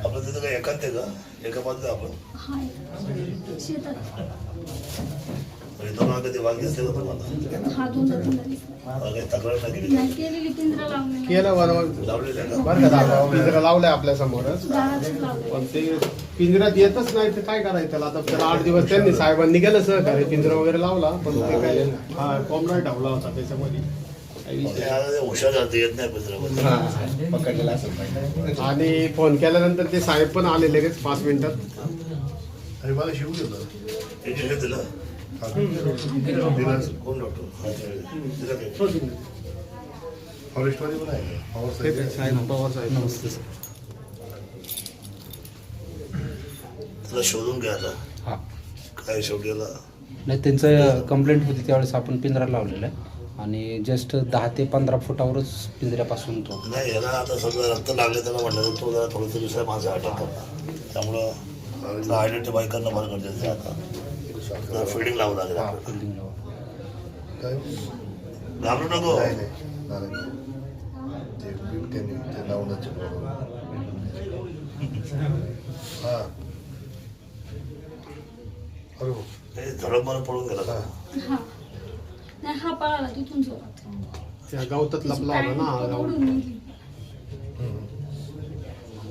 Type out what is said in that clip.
आपलं तिथं काय एकांत आहे का? एका बाजूला आपण कधी वाघ दिसते का तुम्हाला? काही तक्रार नाही केलं लावलेलं आहे का? बरं का दादा पिंजरा लावलाय आपल्या समोरच पण ते पिंजऱ्यात येतच नाही तर काय करायचं त्याला आता त्याला 8 दिवस त्यांनी साहेबांनी केलं सहकार्य पिंजरा वगैरे लावला पण ते काय हा कोंबडा ठेवला होता त्याच्यामध्ये हुशार जाते येत नाही पिंजऱ्यामध्ये पकडलेला असेल पाहिजे. आणि फोन केल्यानंतर ते साहेब पण आले लगेच 5 मिनिटात. अरे मला शिवून दिलं इंजेक्शन दिलं कोण डॉक्टर? फॉरेस्टमध्ये पण आहे पवार साहेब त्याला शोधून घ्या आता. हा काय शेवटीला नाही त्यांचं कंप्लेंट होती त्यावेळेस आपण पिंजरा लावलेला आहे आणि जस्ट 10 ते 15 फुटावरच पिंजऱ्यापासून तो नाही याला आता समजा रक्त लागले त्याला म्हटलं तर तो जरा थोडंसं दुसऱ्या माणसं अटक करणार त्यामुळं आयडेंटिफाय करणं फार गरजेचं आहे आता फिडिंग लावू लागेल बिल्डिंग लावा. घाबरू नको नाही ते बिबट्याने ते लावण्याचे हां अरे हो धडक मारून पळून गेला का? हा पळाला तिथून जोरात त्या गवतात लपला होता ना